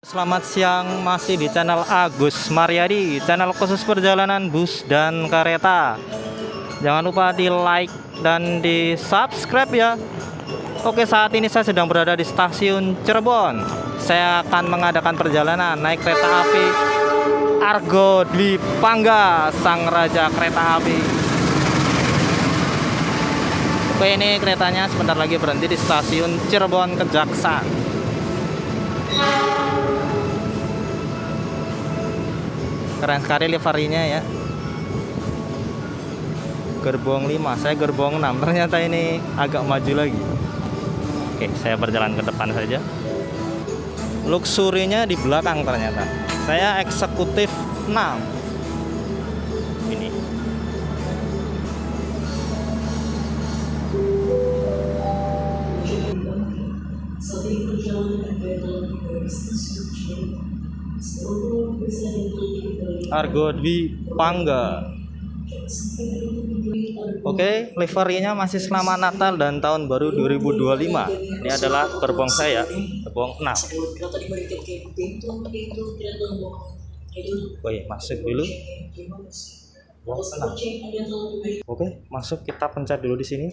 Selamat siang, masih di channel Agus Mariadi, channel khusus perjalanan bus dan kereta. Jangan lupa di like dan di subscribe ya. Oke, saat ini saya sedang berada di stasiun Cirebon. Saya akan mengadakan perjalanan naik kereta api Argo Dwi Pangga, sang raja kereta api. Oke, ini keretanya sebentar lagi berhenti di stasiun Cirebon Kejaksaan. Keren sekali liverynya ya. Gerbong 5, saya gerbong 6. Ternyata ini agak maju lagi. Oke, saya berjalan ke depan saja. Luxurinya di belakang ternyata. Saya eksekutif 6. Ini. Argo Dwi Pangga. Oke, liverynya masih Selamat Natal dan Tahun Baru 2025. Ini adalah gerbong saya, gerbong 6. Oke, masuk dulu. Oke, masuk, kita pencet dulu di sini.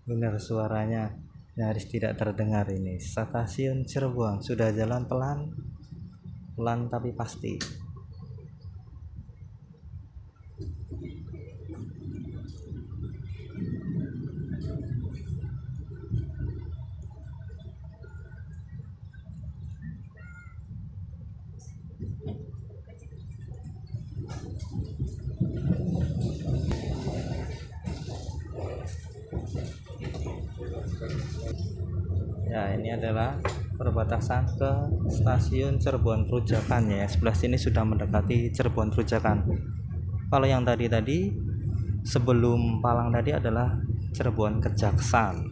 Benar, suaranya nyaris tidak terdengar. Ini stasiun Cirebon, sudah jalan pelan tapi pasti. Ya, ini adalah perbatasan ke stasiun Cirebon Perujakan ya. Sebelah sini sudah mendekati Cirebon Perujakan. Kalau yang tadi sebelum Palang tadi adalah Cirebon Kejaksaan.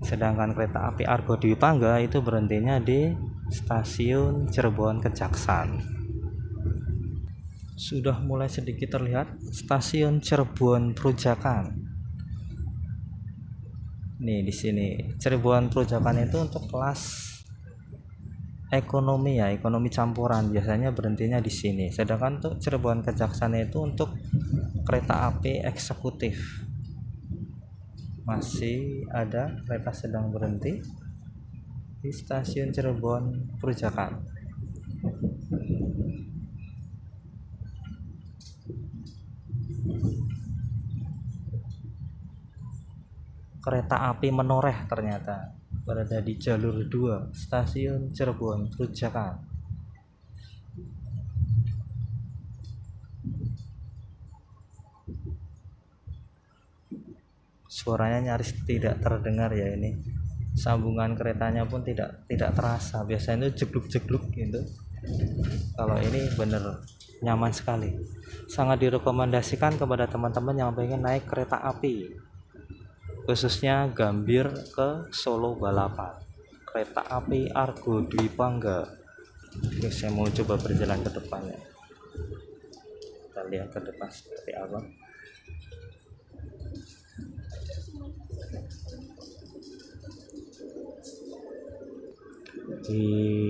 Sedangkan kereta api Argo Dwi Pangga itu berhentinya di stasiun Cirebon Kejaksaan. Sudah mulai sedikit terlihat stasiun Cirebon Perujakan. Nih di sini Cirebon Perujakan itu untuk kelas ekonomi ya, ekonomi campuran, biasanya berhentinya di sini. Sedangkan untuk Cirebon Kejaksaan itu untuk kereta api eksekutif. Masih ada kereta sedang berhenti di stasiun Cirebon Perujakan. Kereta api menoreh ternyata berada di jalur 2 stasiun Cirebon Perujakan. Suaranya nyaris tidak terdengar ya, ini sambungan keretanya pun tidak terasa. Biasanya itu jegluk-jegluk gitu. Kalau ini bener nyaman sekali, sangat direkomendasikan kepada teman-teman yang pengen naik kereta api, khususnya Gambir ke Solo Balapan, kereta api Argo Dwi Pangga. Oke, saya mau coba berjalan ke depannya. Kita lihat ke depan seperti apa. Di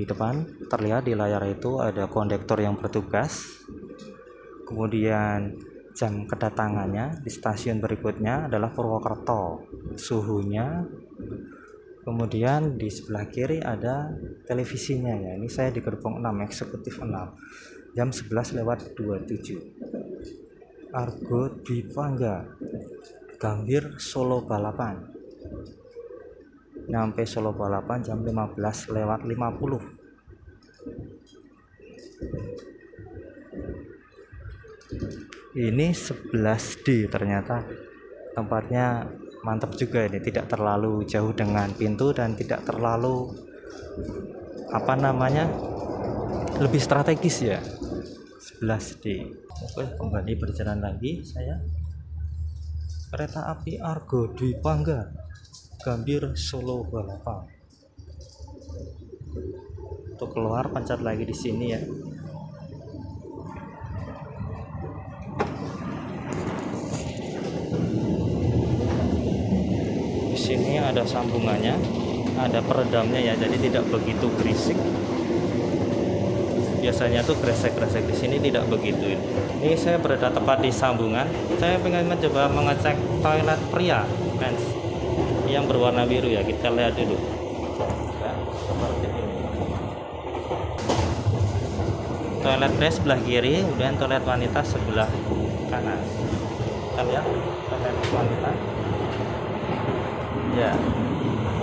depan terlihat di layar itu ada kondektor yang bertugas, kemudian jam kedatangannya di stasiun berikutnya adalah Purwokerto, suhunya, kemudian di sebelah kiri ada televisinya ya. Ini saya di gerbong 6, eksekutif 6, jam 11:27. Argo Dwi Pangga, Gambir Solo Balapan. Nyampe Solo Balapan jam 15:50. Ini 11D, ternyata tempatnya mantap juga. Ini tidak terlalu jauh dengan pintu dan tidak terlalu lebih strategis ya. 11D. Oke, kembali berjalan lagi saya. Kereta api Argo Dwi Pangga, Gambir Solo Balapan. Untuk keluar pencet lagi di sini ya. sini ada sambungannya, ada peredamnya ya, jadi tidak begitu berisik. Biasanya tuh gresek-gresek, di sini tidak begitu. Ini saya berada tepat di sambungan. Saya ingin mencoba mengecek toilet pria, friends, yang berwarna biru ya. Kita lihat dulu. Nah, seperti ini. Toilet pria sebelah kiri, kemudian toilet wanita sebelah kanan. Kita lihat toilet wanita. Ya,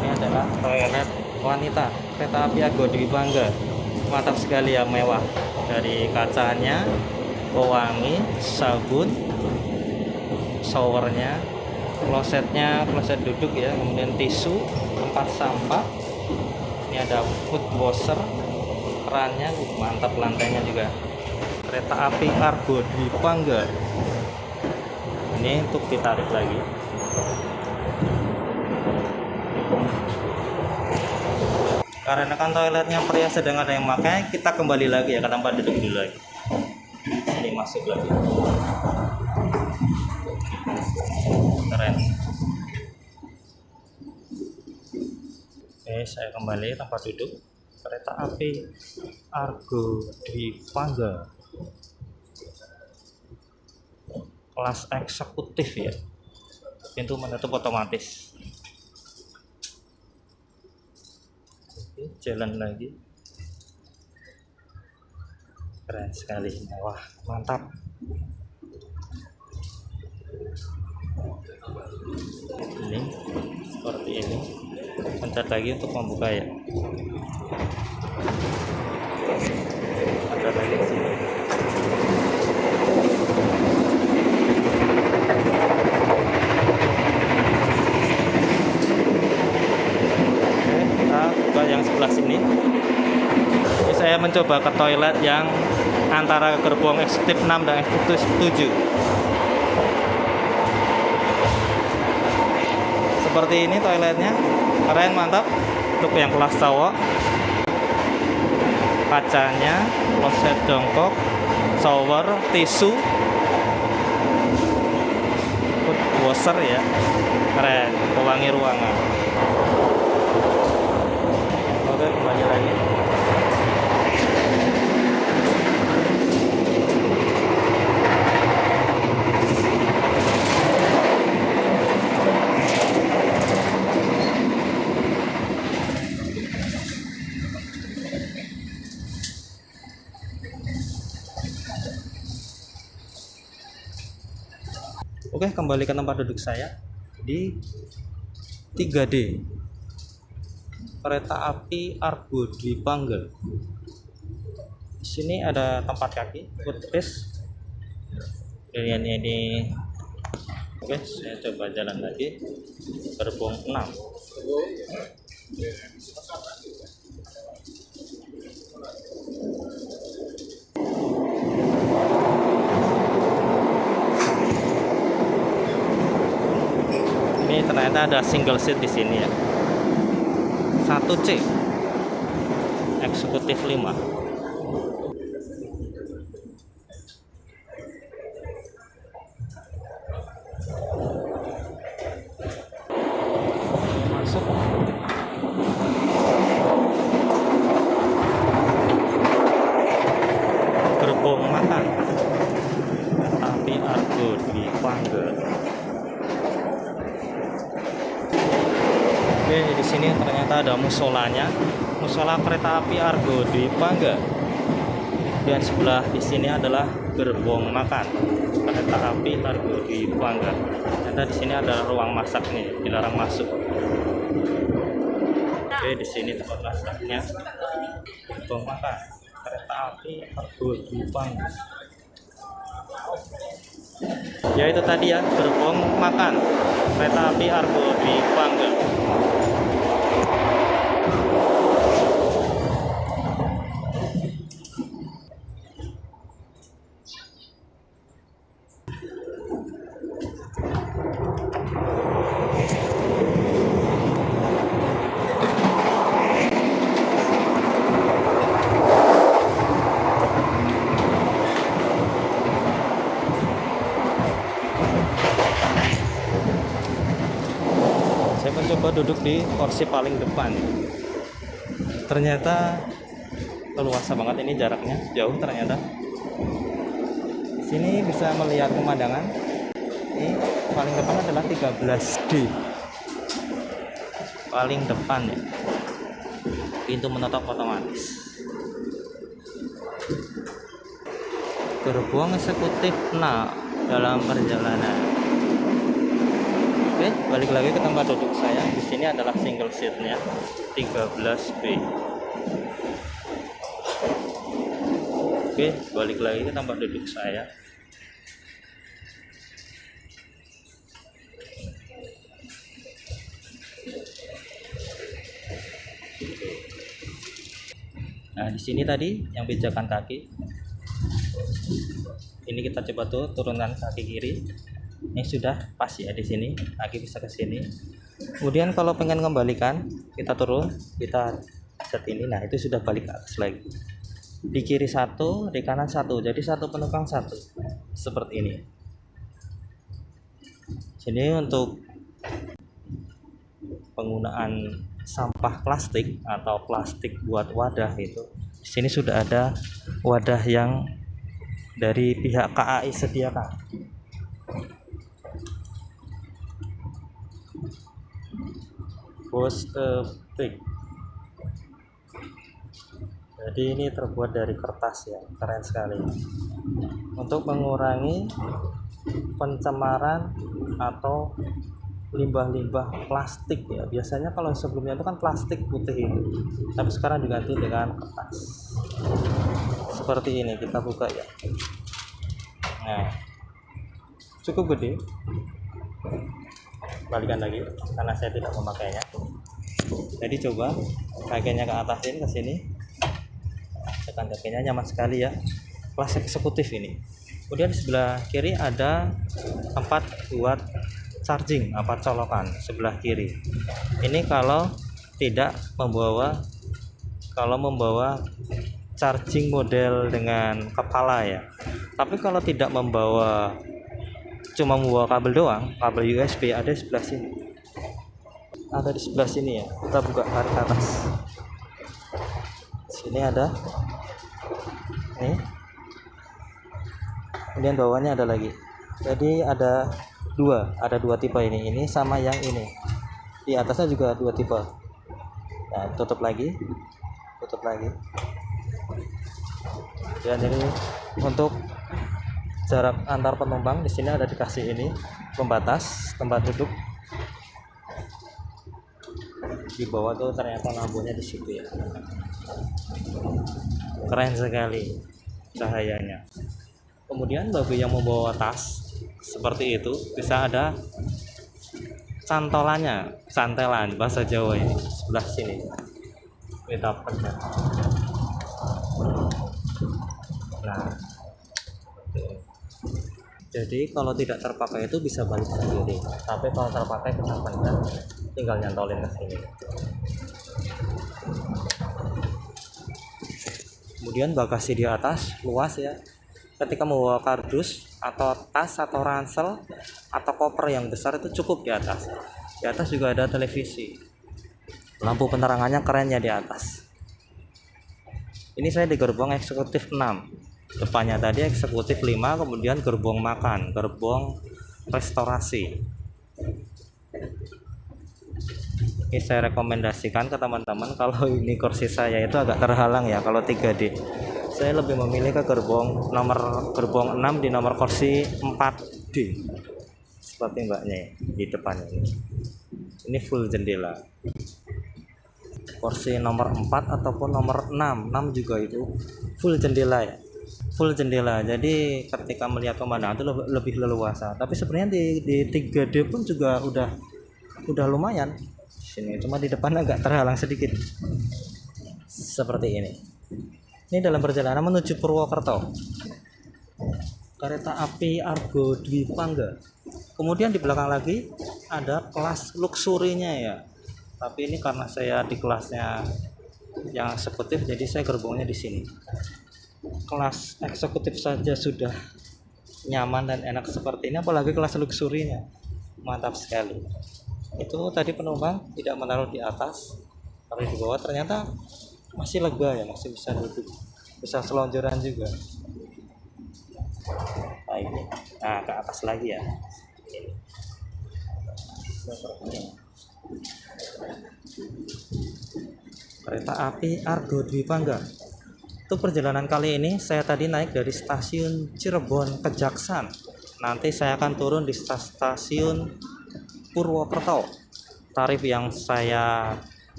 ini adalah toilet wanita kereta api Argo Dwi Pangga. Mantap sekali ya, mewah. Dari kacanya, pewangi, sabun, showernya, klosetnya, kloset duduk ya, kemudian tisu, tempat sampah. Ini ada food washer, kerannya, mantap, lantainya juga. Kereta api Argo Dwi Pangga. Ini untuk ditarik lagi. Karena kan toiletnya pria sedang ada yang pakai, kita kembali lagi ya ke tempat duduk dulu lagi. Ini masuk lagi. Keren. Oke, saya kembali tempat duduk. Kereta api Argo Dwi Pangga. Kelas eksekutif ya. Pintu menutup otomatis. Jalan lagi, keren sekali, wah mantap. Ini seperti ini, pencet lagi untuk membuka ya. Ada lagi di sini. Yang sebelah sini. Ini saya mencoba ke toilet yang antara gerbong eksekutif 6 dan eksekutif 7. Seperti ini toiletnya, keren, mantap. Untuk yang kelas cowok, kacanya, kloset jongkok, shower, tisu, food washer ya, keren, pewangi ruangan. Oke, kembali lagi. Oke, kembali ke tempat duduk saya di 3D. Kereta api Argo Dwi Pangga. Di sini ada tempat kaki, footrest. Ini. Oke, saya coba jalan lagi. Gerbong 6. Ini ternyata ada single seat di sini ya. 1C eksekutif 5. Masuk. Gerbong makan tapi Argo Dwi Pangga. Oke, di sini ternyata ada musolanya, musola kereta api Argo Dwi Pangga. Dan sebelah di sini adalah gerbong makan kereta api Argo Dwi Pangga. Ternyata di sini ada ruang masak nih, dilarang masuk. Oke, di sini tempat masaknya, gerbong makan kereta api Argo Dwi Pangga. Ya itu tadi ya, gerbong makan kereta api Argo Dwi Pangga. duduk di kursi paling depan. Ternyata leluasa banget, ini jaraknya jauh ternyata. Di sini bisa melihat pemandangan. Ini paling depan adalah 13D. Paling depan ya. Pintu menutup otomatis. Gerbong eksekutif dalam perjalanan. Oke, balik lagi ke tempat duduk saya. Di sini adalah single seatnya 13B. Oke, balik lagi ke tempat duduk saya. Nah, di sini tadi yang pijakan kaki. Ini kita coba tuh turunkan kaki kiri. Ini sudah pas ya di sini. Kaki bisa ke sini. Kemudian kalau pengen kembalikan, kita turun, kita set ini. Nah, itu sudah balik ke atas lagi. Di kiri satu, di kanan satu. Jadi satu penumpang satu. Seperti ini. Sini untuk penggunaan sampah plastik atau plastik buat wadah itu. Di sini sudah ada wadah yang dari pihak KAI sediakan. Bostepik. Jadi ini terbuat dari kertas ya, keren sekali. Untuk mengurangi pencemaran atau limbah-limbah plastik ya. Biasanya kalau sebelumnya itu kan plastik putih itu, tapi sekarang diganti dengan kertas. Seperti ini, kita buka ya. Nah, cukup gede. Balikan lagi karena saya tidak memakainya. Jadi coba kakinya ke atasin ke sini. Tekan kakinya, nyaman sekali ya. Kelas eksekutif ini. Kemudian di sebelah kiri ada tempat buat charging, colokan sebelah kiri. Ini kalau membawa charging model dengan kepala ya. Tapi kalau tidak cuma membawa kabel doang, kabel USB ada di sebelah sini. Ada di sebelah sini ya. Kita buka ke atas. Sini ada. Nih. Kemudian bawahnya ada lagi. Jadi ada dua tipe ini sama yang ini. Di atasnya juga dua tipe. Nah, tutup lagi. Dan ini untuk jarak antar penumpang, di sini ada dikasih ini pembatas tempat duduk. Di bawah tuh ternyata lampunya di situ ya. Keren sekali cahayanya. Kemudian bagi yang membawa tas seperti itu bisa ada cantelan bahasa Jawa ini sebelah sini. Kita pencet. Nah, jadi kalau tidak terpakai itu bisa balik sendiri. Tapi kalau terpakai kita pencet, tinggal nyantolin ke sini. Kemudian bagasi di atas luas ya. Ketika membawa kardus atau tas atau ransel atau koper yang besar itu cukup di atas. Di atas juga ada televisi. Lampu penerangannya keren ya di atas. Ini saya di gerbong eksekutif 6. Depannya tadi eksekutif 5, kemudian gerbong makan, gerbong restorasi. Ini saya rekomendasikan ke teman-teman. Kalau ini kursi saya itu agak terhalang ya kalau 3D. Saya lebih memilih ke gerbong 6 di nomor kursi 4D. Seperti mbaknya di depan ini. Ini full jendela. Kursi nomor 4 ataupun nomor 6 juga itu full jendela ya. Full jendela. Jadi ketika melihat pemandangan itu lebih leluasa. Tapi sebenarnya di 3D pun juga udah lumayan. Sini cuma di depan agak terhalang sedikit. Seperti ini. Ini dalam perjalanan menuju Purwokerto. Kereta api Argo Dwi Pangga. Kemudian di belakang lagi ada kelas luxurinya ya. Tapi ini karena saya di kelasnya yang eksekutif, jadi saya gerbongnya di sini. Kelas eksekutif saja sudah nyaman dan enak seperti ini, apalagi kelas luxurinya. Mantap sekali. Itu tadi penumpang tidak menaruh di atas, taruh di bawah, ternyata masih lega ya, masih bisa duduk, bisa selonjoran juga. Nah ini, nah ke atas lagi ya. Seperti ini. Kereta api Argo Dwi Pangga. Untuk perjalanan kali ini saya tadi naik dari stasiun Cirebon ke Jaksan. Nanti saya akan turun di stasiun Purwokerto. Tarif yang saya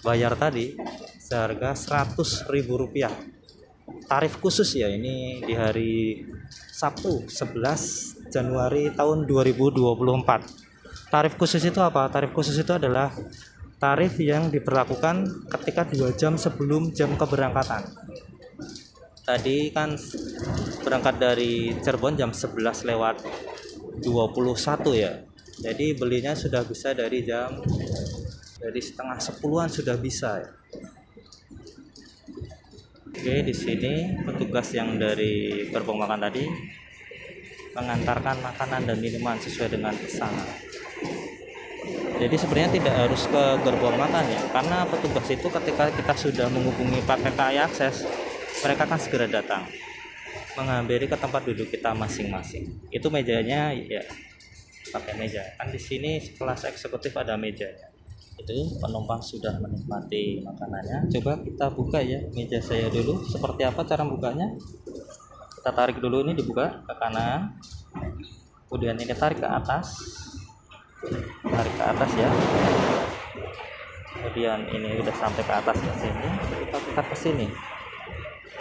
bayar tadi seharga Rp100.000. Tarif khusus ya, ini di hari Sabtu 11 Januari tahun 2024. Tarif khusus itu apa? Tarif khusus itu adalah tarif yang diberlakukan ketika 2 jam sebelum jam keberangkatan. Tadi kan berangkat dari Cirebon jam 11 lewat 21 ya. Jadi belinya sudah bisa dari setengah 10-an sudah bisa ya. Oke, di sini petugas yang dari gerbong makan tadi mengantarkan makanan dan minuman sesuai dengan pesanan. Jadi sebenarnya tidak harus ke gerbong makan ya, karena petugas itu ketika kita sudah menghubungi pakai KAI Akses, mereka akan segera datang menghampiri ke tempat duduk kita masing-masing. Itu mejanya ya pakai meja. Kan di sini kelas eksekutif ada mejanya. Itu penumpang sudah menikmati makanannya. Coba kita buka ya meja saya dulu. Seperti apa cara bukanya? Kita tarik dulu, ini dibuka ke kanan. Kemudian ini tarik ke atas. Tarik ke atas ya. Kemudian ini udah sampai ke atas ke sini. Kita putar ke sini.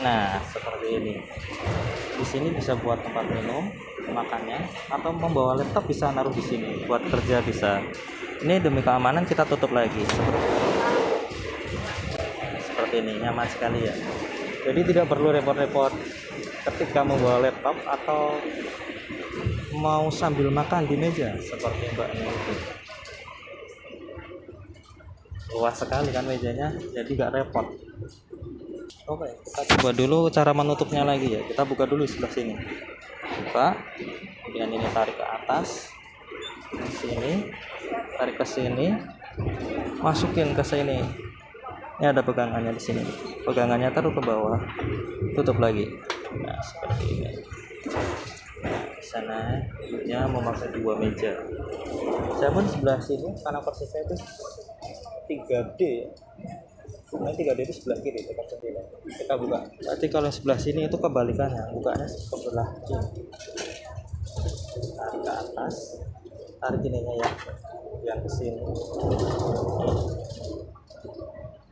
Nah, seperti ini. Di sini bisa buat tempat minum, makannya, atau membawa laptop bisa naruh di sini. Buat kerja bisa. Ini demi keamanan kita tutup lagi. Seperti ini, nyaman sekali ya. Jadi tidak perlu repot-repot ketika membawa laptop atau mau sambil makan di meja seperti mbaknya itu. Luas sekali kan mejanya, jadi gak repot. Oke, kita coba dulu cara menutupnya lagi ya. Kita buka dulu sebelah sini. Buka. Kemudian ini tarik ke atas. Sini. Tarik ke sini. Masukin ke sini. Ini ada pegangannya di sini. Pegangannya taruh ke bawah. Tutup lagi. Nah, seperti ini. Nah, di sana duduknya memakai 2 meja. Saya pun sebelah sini karena persis saya itu 3D ya. Nah, 3D itu sebelah kiri, dekat jendela. Kita buka. Berarti kalau sebelah sini itu kebalikannya, bukanya sebelah kiri. Tarik ke atas, tarik ininya ya, yang ke sini.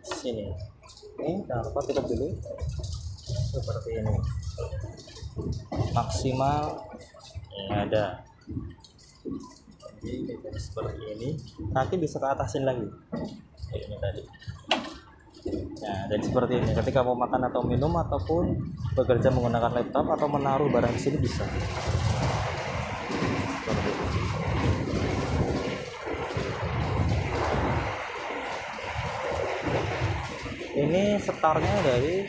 Sini. Ini jangan lupa tutup dulu. Seperti ini. Maksimal ini ada. Jadi seperti ini. Kaki bisa ke atasin lagi. Ini tadi. Nah, dan seperti ini ketika mau makan atau minum ataupun bekerja menggunakan laptop atau menaruh barang di sini bisa. Seperti itu. Ini startnya dari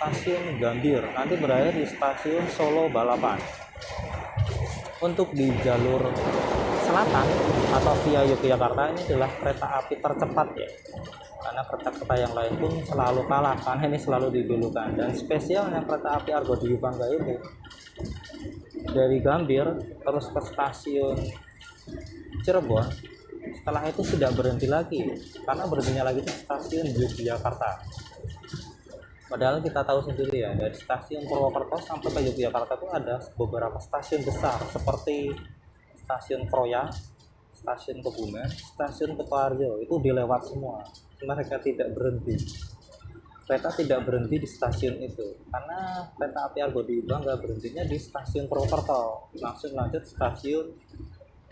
stasiun Gambir, nanti berakhir di stasiun Solo Balapan. Untuk di jalur selatan atau via Yogyakarta ini adalah kereta api tercepat ya. Karena kereta-kereta yang lain pun selalu kalah karena ini selalu didulukan. Dan spesialnya kereta api Argo Dwi Pangga ini dari Gambir terus ke stasiun Cirebon, setelah itu sudah berhenti lagi karena berhentinya lagi di stasiun Yogyakarta. Padahal kita tahu sendiri ya, dari stasiun Purwokerto sampai ke Yogyakarta itu ada beberapa stasiun besar seperti stasiun Kroya, stasiun Kebumen, stasiun Kutoarjo, itu dilewat semua. Mereka tidak berhenti. Kereta tidak berhenti di stasiun itu karena kereta api Argo Dwi Pangga berhentinya di stasiun Purwokerto, langsung lanjut stasiun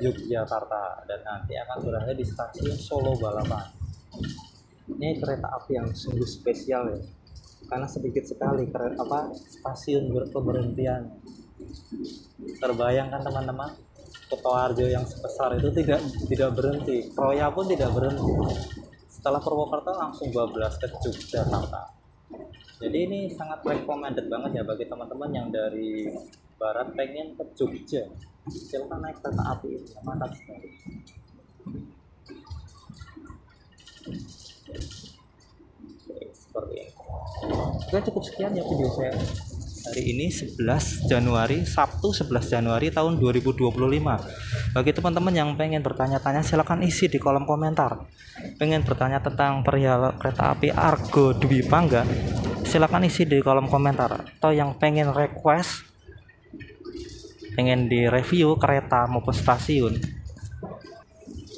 Yogyakarta dan nanti akan berakhir di stasiun Solo Balapan. Ini kereta api yang sungguh spesial ya, karena sedikit sekali stasiun berhentian. Terbayangkan teman-teman, Kutoarjo yang sebesar itu tidak berhenti, Kroya pun tidak berhenti. Setelah Purwokerto langsung bablas ke Yogyakarta. Jadi ini sangat recommended banget ya bagi teman-teman yang dari barat pengen ke Jogja. Silakan naik kereta api ini, mantap sekali. Seperti ini. Oke, cukup sekian ya video saya hari ini 11 Januari, Sabtu 11 Januari tahun 2025. Bagi teman-teman yang pengen bertanya-tanya silahkan isi di kolom komentar. Pengen bertanya tentang perihal kereta api Argo Dwi Pangga, silahkan isi di kolom komentar. Atau yang pengen request, pengen direview kereta maupun stasiun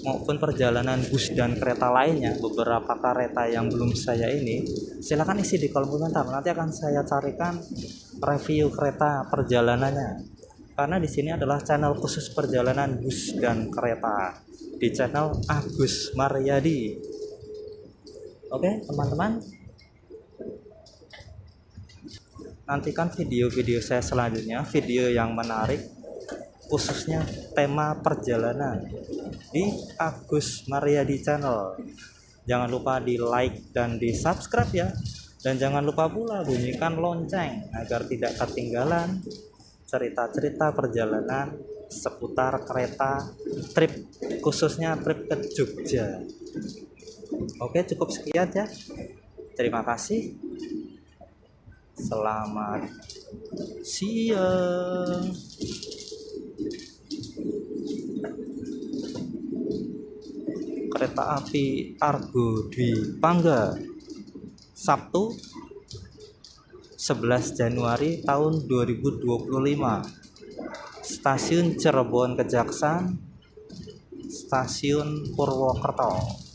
maupun perjalanan bus dan kereta lainnya, beberapa kereta yang belum saya ini, silakan isi di kolom komentar. Nanti akan saya carikan review kereta perjalanannya. Karena di sini adalah channel khusus perjalanan bus dan kereta, di channel Agus Maryadi. Oke, teman-teman. Nantikan video-video saya selanjutnya, video yang menarik khususnya tema perjalanan di Agus Maryadi channel. Jangan lupa di like dan di subscribe ya, dan jangan lupa pula bunyikan lonceng agar tidak ketinggalan cerita-cerita perjalanan seputar kereta trip, khususnya trip ke Jogja. Oke, cukup sekian ya, terima kasih, selamat siang. Kereta api Argo Dwi Pangga, Sabtu 11 Januari tahun 2025, Stasiun Cirebon Kejaksan, Stasiun Purwokerto.